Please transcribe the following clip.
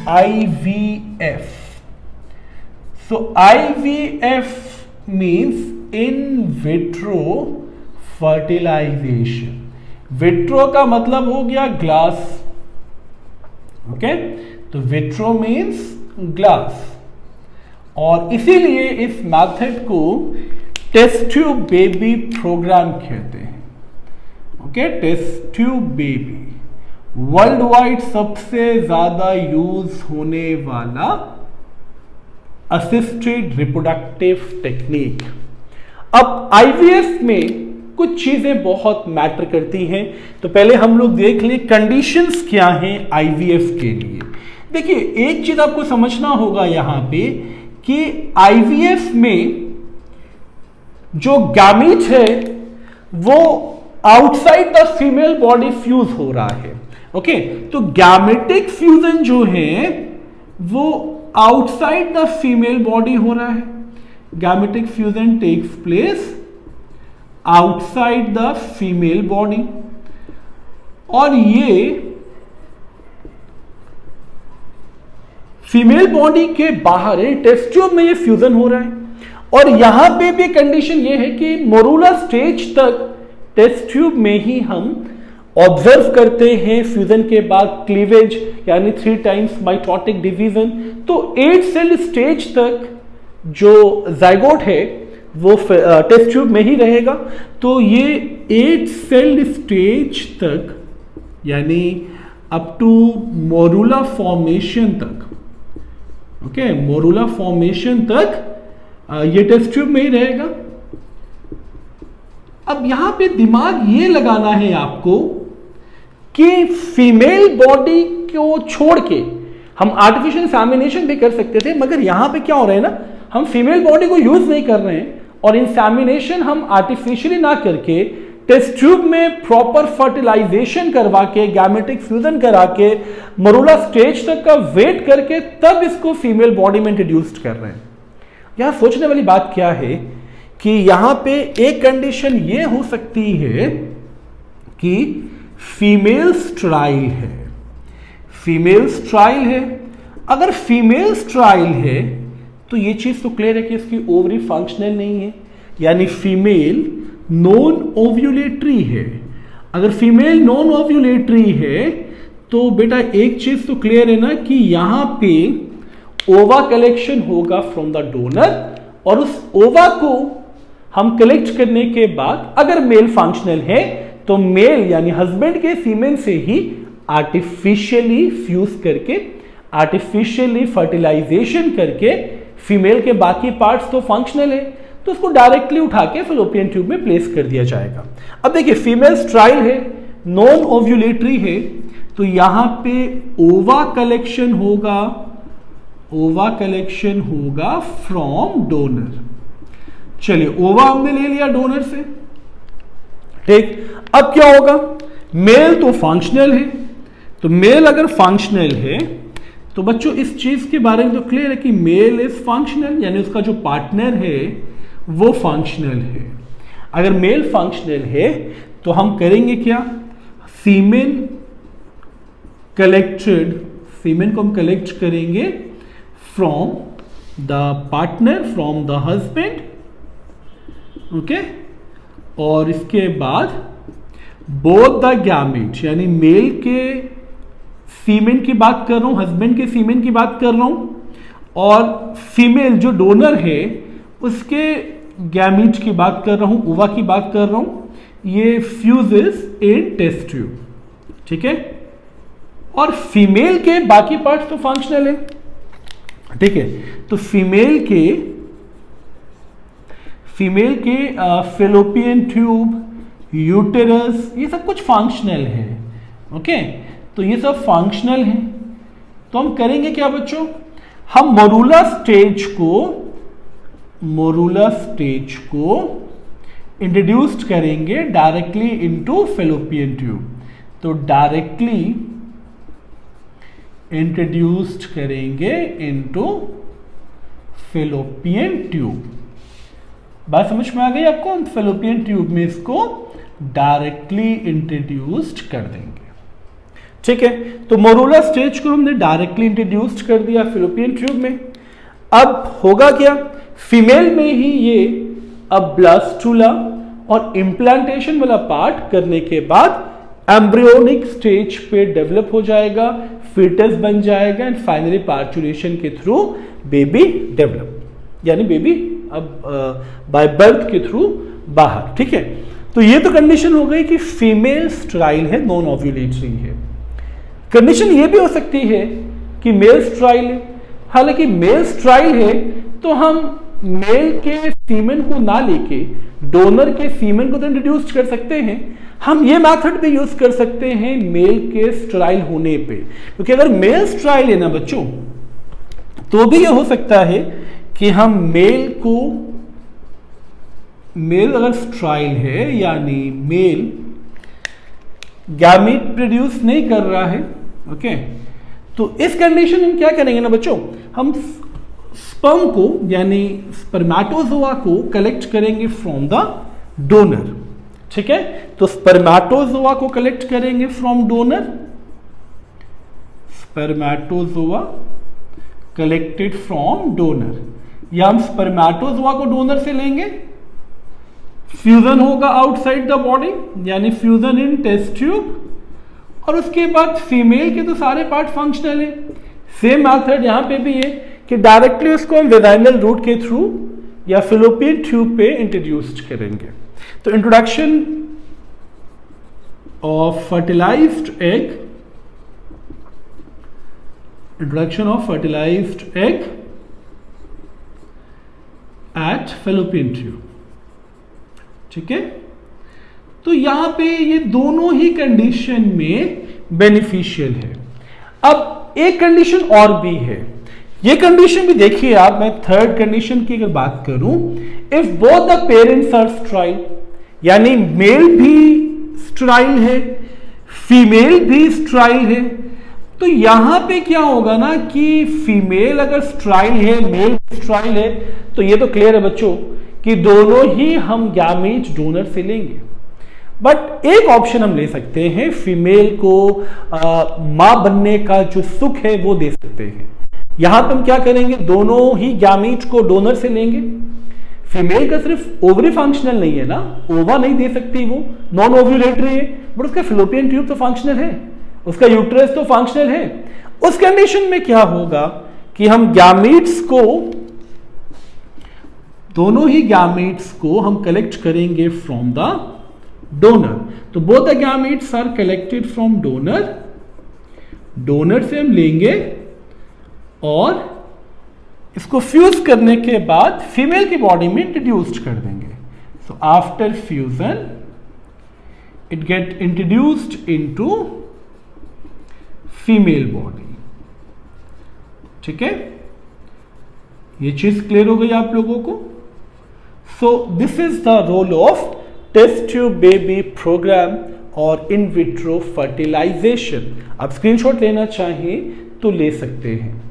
IVF. So IVF means in vitro fertilization. Vitro का मतलब हो गया ग्लास. ओके, तो विट्रो मीन्स ग्लास, और इसीलिए इस मेथड को टेस्ट ट्यूब बेबी प्रोग्राम कहते हैं. Okay, test tube baby world wide सबसे ज्यादा यूज होने वाला असिस्टेड रिप्रोडक्टिव टेक्निक. अब आईवीएफ में कुछ चीजें बहुत मैटर करती हैं, तो पहले हम लोग देख लें कंडीशंस क्या हैं आईवीएफ के लिए. देखिए, एक चीज आपको समझना होगा यहां पे कि आईवीएफ में जो गैमीट है वो outside the female body fuse हो रहा है. ओके, तो गैमेटिक फ्यूजन जो है वो आउटसाइड द फीमेल बॉडी हो रहा है. Gametic fusion takes place outside the female body, और ये फीमेल बॉडी के बाहर है, टेस्ट ट्यूब में ये फ्यूजन हो रहा है. और यहां पे भी कंडीशन ये है कि मोरूला स्टेज तक टेस्ट ट्यूब में ही हम ऑब्जर्व करते हैं फ्यूजन के बाद क्लीवेज, यानी 3 टाइम्स माइटोटिक डिवीजन. तो 8 सेल स्टेज तक जो जाइगोट है वो टेस्ट ट्यूब में ही रहेगा. तो ये 8 सेल स्टेज तक, यानी अप टू मोरूला फॉर्मेशन तक, ओके, मोरूला फॉर्मेशन तक ये टेस्ट ट्यूब में ही रहेगा. अब यहां पे दिमाग ये लगाना है आपको कि फीमेल बॉडी को छोड़ के हम आर्टिफिशियल इंसेमिनेशन भी कर सकते थे, मगर यहां पे क्या हो रहा है ना, हम फीमेल बॉडी को यूज नहीं कर रहे हैं, और इंसेमिनेशन हम आर्टिफिशियली ना करके टेस्ट ट्यूब में प्रॉपर फर्टिलाइजेशन करवा के, गैमेटिक फ्यूजन करा के, मोरूला स्टेज तक का वेट करके तब इसको फीमेल बॉडी में इंट्रोड्यूस कर रहे हैं. यहां सोचने वाली बात क्या है कि यहां पे एक कंडीशन ये हो सकती है कि फीमेल स्ट्राइल है. फीमेल स्ट्राइल है, अगर फीमेल स्ट्राइल है तो ये चीज तो क्लियर है कि इसकी ओवरी फंक्शनल नहीं है, यानी फीमेल नॉन ओव्यूलेटरी है. अगर फीमेल नॉन ओव्यूलेटरी है तो बेटा एक चीज तो क्लियर है ना कि यहां पे ओवा कलेक्शन होगा फ्रॉम द डोनर, और उस ओवा को हम कलेक्ट करने के बाद अगर मेल फंक्शनल है तो मेल यानी हस्बैंड के सीमेन से ही आर्टिफिशियली फ्यूज करके, आर्टिफिशियली फर्टिलाइजेशन करके फीमेल के बाकी पार्ट्स तो फंक्शनल है, तो उसको डायरेक्टली उठा के फैलोपियन ट्यूब में प्लेस कर दिया जाएगा. अब देखिए, फीमेल स्ट्राइल है, नॉन ओव्यूलेटरी है, तो यहां पे ओवा कलेक्शन होगा, ओवा कलेक्शन होगा फ्रॉम डोनर. चलिए, ओवा हमने ले लिया डोनर से, ठीक. अब क्या होगा, मेल तो फंक्शनल है, तो मेल अगर फंक्शनल है तो बच्चों इस चीज के बारे में तो क्लियर है कि मेल इज फंक्शनल, यानी उसका जो पार्टनर है वो फंक्शनल है. अगर मेल फंक्शनल है तो हम करेंगे क्या, सीमेन कलेक्टेड, सीमेन को हम कलेक्ट करेंगे from the partner, from the husband, okay. और इसके बाद बोथ द गैमेट, यानी मेल के सीमेन की बात कर रहा हूं, हस्बैंड के सीमेन की बात कर रहा हूं, और फीमेल जो डोनर है उसके गैमेट की बात कर रहा हूं, ओवा की बात कर रहा हूं. ये फ्यूजेस इन टेस्ट ट्यूब, ठीक है. और फीमेल के बाकी पार्ट्स तो फंक्शनल है, ठीक है. तो फीमेल के फैलोपियन ट्यूब, यूटेरस, ये सब कुछ फंक्शनल है, ओके. तो ये सब फंक्शनल है. तो हम करेंगे क्या बच्चों, हम मोरूला स्टेज को इंट्रोड्यूस्ड करेंगे डायरेक्टली इनटू फैलोपियन ट्यूब. तो डायरेक्टली इंट्रोड्यूस्ड करेंगे इनटू फैलोपियन ट्यूब. बात समझ में आ गई आपको, हम फैलोपियन ट्यूब में इसको डायरेक्टली इंट्रोड्यूस्ड कर देंगे. ठीक है, तो मोरूला स्टेज को हमने डायरेक्टली इंट्रोड्यूस्ड कर दिया फिलोपियन ट्यूब में। अब होगा क्या, फीमेल में ही ये अब ब्लास्टुला और इम्प्लांटेशन वाला पार्ट करने के बाद एम्ब्रियोनिक स्टेज पे डेवलप हो जाएगा, फीटस बन जाएगा एंड फाइनली पार्चुरेशन के थ्रू बेबी डेवलप, यानी बेबी अब बाय बर्थ के थ्रू बाहर। ठीक है, तो ये तो कंडीशन हो गई कि फीमेल स्टराइल है, नॉन ओव्यूलेटरी है। कंडीशन ये भी हो सकती है कि मेल स्टराइल है। हालांकि मेल स्टराइल है तो हम मेल के सीमेन को ना लेके डोनर के सीमेन को तो इंट्रोड्यूस कर सकते हैं। हम ये मेथड भी यूज कर सकते हैं मेल के स्टराइल होने पे, क्योंकि अगर मेल स्टराइल है ना बच्चों, तो भी ये हो सकता है कि हम मेल अगर स्टराइल है यानी मेल गैमीट प्रोड्यूस नहीं कर रहा है, ओके, तो इस कंडीशन में क्या करेंगे ना बच्चों, हम स्पर्म को यानी स्पर्मेटोजोआ को कलेक्ट करेंगे फ्रॉम द डोनर। ठीक है, तो स्पर्मेटोजोआ को कलेक्ट करेंगे from donor, spermatozoa collected from donor, या हम स्पर्मेटोजोआ को डोनर से लेंगे, फ्यूजन होगा आउटसाइड द बॉडी यानी फ्यूजन इन टेस्ट ट्यूब, और उसके बाद फीमेल के तो सारे पार्ट फंक्शनल है। सेम मेथड यहां पे भी है कि डायरेक्टली उसको हम वेजाइनल रूट के थ्रू या फिलोपियन ट्यूब पे इंट्रोड्यूस करेंगे। तो introduction of fertilized egg, at fallopian tube. ठीक है, तो यहां पे ये दोनों ही कंडीशन में बेनिफिशियल है। अब एक कंडीशन और भी है, ये कंडीशन भी देखिए आप, मैं थर्ड कंडीशन की अगर बात करूं, if both the parents are sterile, यानी मेल भी स्टराइल है फीमेल भी स्टराइल है, तो यहां पे क्या होगा ना कि फीमेल अगर स्टराइल है मेल स्टराइल है, तो ये तो क्लियर है बच्चों कि दोनों ही हम गैमीट डोनर से लेंगे। बट एक ऑप्शन हम ले सकते हैं, फीमेल को मां बनने का जो सुख है वो दे सकते हैं। यहां पर हम क्या करेंगे, दोनों ही गैमीट को डोनर से लेंगे। फीमेल का सिर्फ ओवरी फंक्शनल नहीं है ना, ओवा नहीं दे सकती, वो नॉन ओव्यूलेटरी है, बट उसका फिलोपियन ट्यूब तो फंक्शनल है, उसका यूट्रस तो फंक्शनल है। उस कंडीशन में क्या होगा कि हम गैमीट्स को, दोनों ही गैमीट्स को हम कलेक्ट करेंगे फ्रॉम द डोनर। तो both the gametes are collected from donor, donor से हम लेंगे और इसको फ्यूज करने के बाद फीमेल की बॉडी में इंट्रोड्यूस कर देंगे। So after fusion it get introduced into female body. ठीक है, ये चीज क्लियर हो गई आप लोगों को। So this is the role of test tube baby program और इन विट्रो फर्टिलाइजेशन। आप स्क्रीनशॉट लेना चाहिए तो ले सकते हैं।